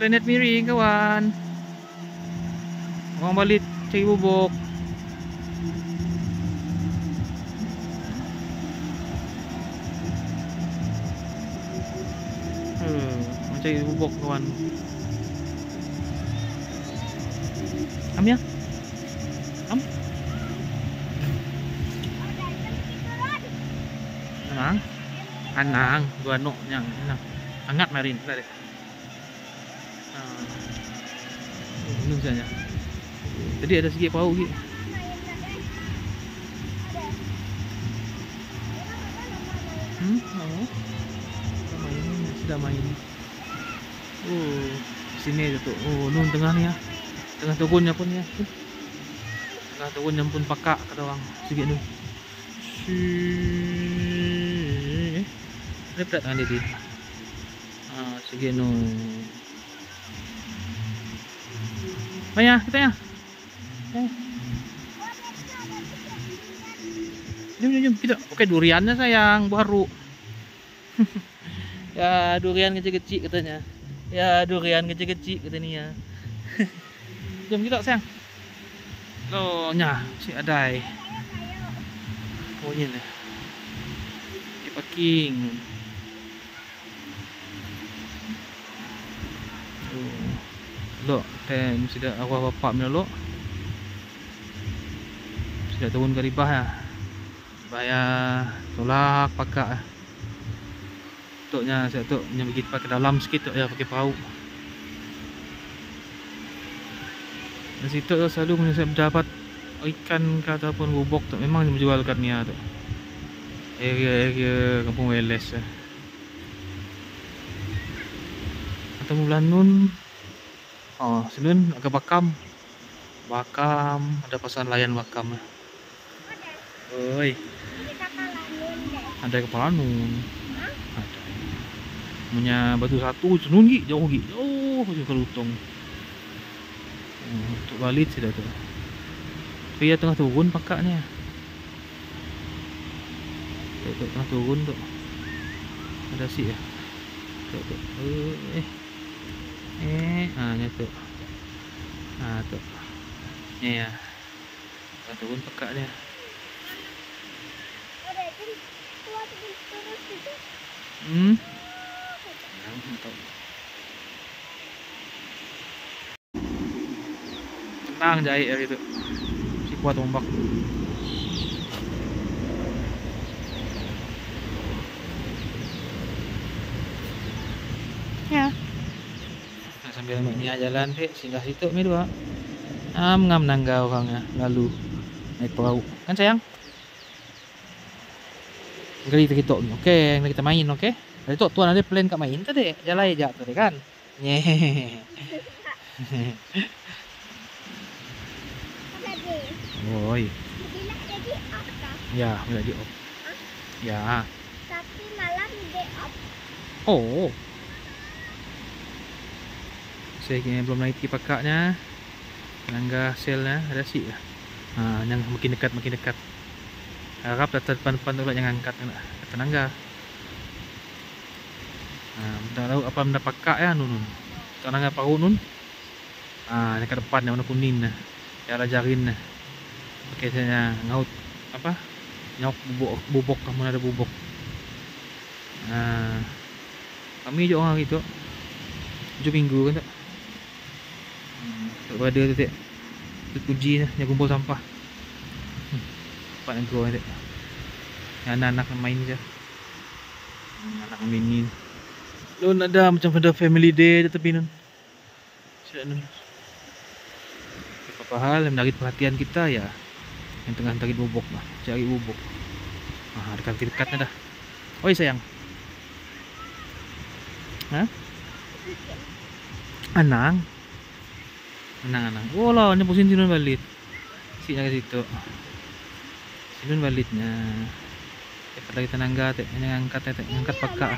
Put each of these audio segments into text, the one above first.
planet miring kawan. Orang balik cari bubuk. Cari bubuk kawan. Am ya? Am? Anang? Anang, gua nok yang anang. Hangat marin tadi. Ini saja. Tadi ada sikit pau lagi. Oh. Sudah main. Sini tu. Nun tengah ni ya. Tengah turunnya pun ya. Tengah turunnya pun pakak kata orang. Sikit tu. Dapat tangan dia. Sikit nu. Maya, kita ya. Jom kita. Oke, duriannya sayang, baru. Ya, durian kecil-kecil katanya. Ya, durian kecil-kecil katanya. Jom kita sayang. Loh, nya, si adai. Oh, ini nih. Di parking. Lok, tem sudah awal bapak ni lok. Sudah turun ke ribah ya. Bayar tolak pakak. Toknya saya tok nya pergi pakai dalam sikit tok ya pakai perahu. Di situ selalu saya dapat ikan ke ataupun bubuk tu memang menjual kat ni tu. Area Kampung Weles. Atau bulan nun. Senin agak Bakam, ada pasar layan Bakam. Oi, ada kepala nun, ada. Punya batu satu, senun jauh macam kelutong. Untuk balik sudah tu. Tapi ya tengah turun pakaknya. Tengah turun tu. Ada si ya. Nya tu. Tu. Ni ya. Tengah turun pakak dia. Tenang jahit hari tu. Si kuat ombak. Ya. Sambil ni jalan singgah situ mi dua. Ngam nangga orangnya lalu naik perahu. Kan sayang? Kali kita okey, kita main okey. Tadi tu tuan ada plan kat main tadi. Jalan aja tadi kan. Nye. Oi. Ya, boleh di off. Ya. Tapi malam di off. Oh. Saya kini belum naik pakaknya. Nangga selnya ada sih lah. Yang makin dekat. Harap depan tu lah jangan angkat nak tenangga. Tak tahu apa benda pakak ya nun. Tenangga paru nun. Dekat depan yang warna kuning nah. Cara jarin nah. Okey saya ngaut apa? Nyok bubuk kamu ada bubuk. Kami je orang gitu. 7 minggu kan tak? Tak berada tu tak. Tu puji lah yang kumpul sampah. Tempat yang grow tak. Yang anak-anak main je. Anak main. Nun ada macam ada family day je tepi nun. Siap nun. Apa hal yang menarik perhatian kita ya? Yang tengah tarik bubuk lah, cari bubuk. Dekat-dekatnya dah. Oi sayang. Anang. Oh lah, ni pusing sinun balik. Siknya ke situ. Sinun baliknya. Kita kita nangga teh, angkat pakak.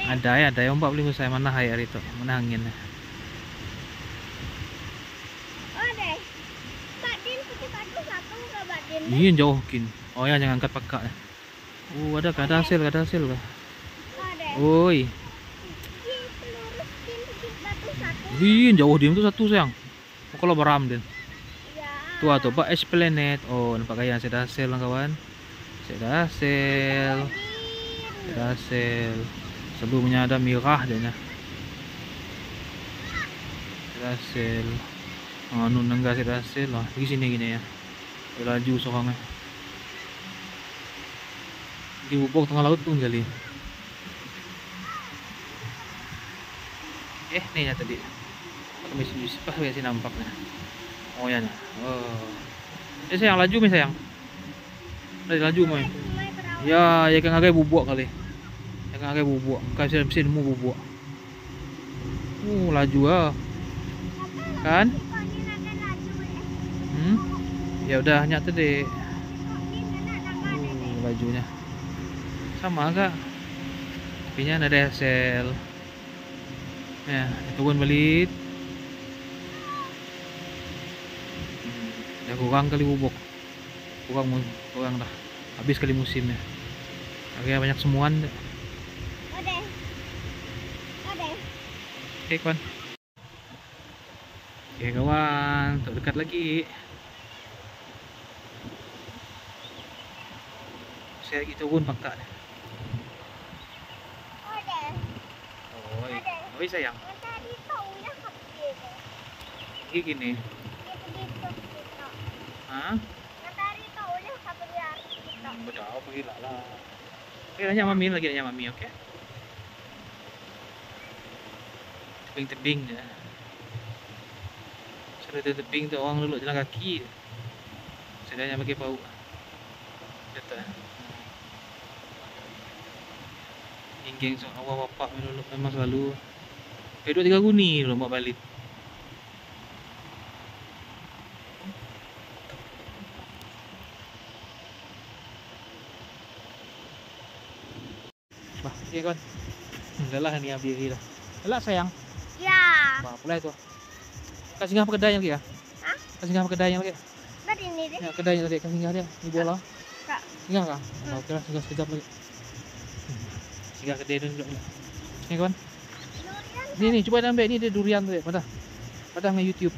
Ada ombak paling besar mana hari itu, mana angin. Ini jauh kin. Oh ya jangan angkat pakak. Ada hasil kah? Oi. Wih, jauh dia tu satu sayang. Oh, kalau beram dia. Ya. Tuh Pak Esplanade. Oh, nampak kaya saya dah sel lah kawan. Saya dah sel. Saya dah sel. Sebelumnya ada mirah dia nya. Saya dah sel. Nun nengga saya dah sel lah. Di sini gini ya. Dia laju seorang. Di Ubok tengah laut pun kali. Nih ya tadi. Pas sih nampaknya. Oh ya nah. Oh. Sayang laju mi sayang. Laju mai. Ya, ya kan agak bubuk kali. Ya kan agak bubuk. Kasih mesin mu bubuk. Laju ah. Kan? Ya udah nyata deh. Lajunya. Sama agak. Tapi nya ada sel. Ya, turun balik. Ya kurang kali bubuk. Kurang dah. Habis kali musimnya. Agak banyak semuan. Oke kawan. Oke kawan, untuk dekat lagi. Saya lagi turun fakta deh. Oi sayang. Ini gini. Hah? Betul, pergi lah. Oke, nanya mami lagi, nanya mami, oke? Tebing-tebing ya. Sudah tebing tu orang dulu jalan kaki. Sedangnya pakai bau. Betul. Geng so awak bapak memang selalu. 2-3 guni dulu mau balik. Bah, okay kawan. Lelah ni habis lagi dah. Lelah sayang. Ya. Bah, pula itu. Kau singgah apa kedai lagi ya? Hah? Kau singgah apa kedai lagi? Tadi ni deh. Ya, kedai tadi kau singgah dia. Ni bola. Kak. Singgah kah? Okey lah, singgah sekejap lagi. Singgah kedai dulu. Ni kawan. Ni cuba ambil ni dia durian tu. Padah dengan YouTube.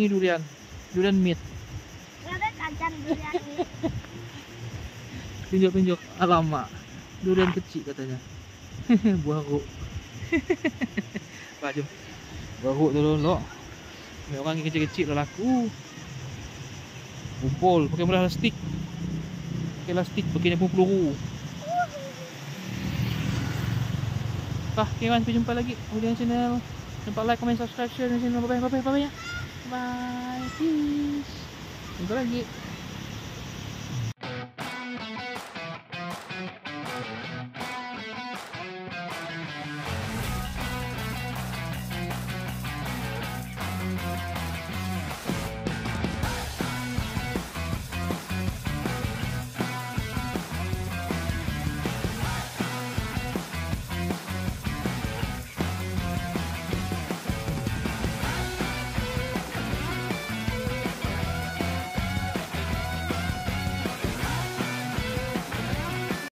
Ni durian. Durian meat. Ada kacan durian ni. Tunjuk. Alamak. Durian kecil katanya. Buaruk. Pak jom. Buaruk tu dulu. Ni orang yang kecil-kecil dah laku. Kumpul pakai plastik. Pakai nyapu peluru. Okay kawan, sampai jumpa lagi di channel. Jangan lupa like, comment, subscribe, share di channel. Bye bye ya. Bye. Peace. Jumpa lagi.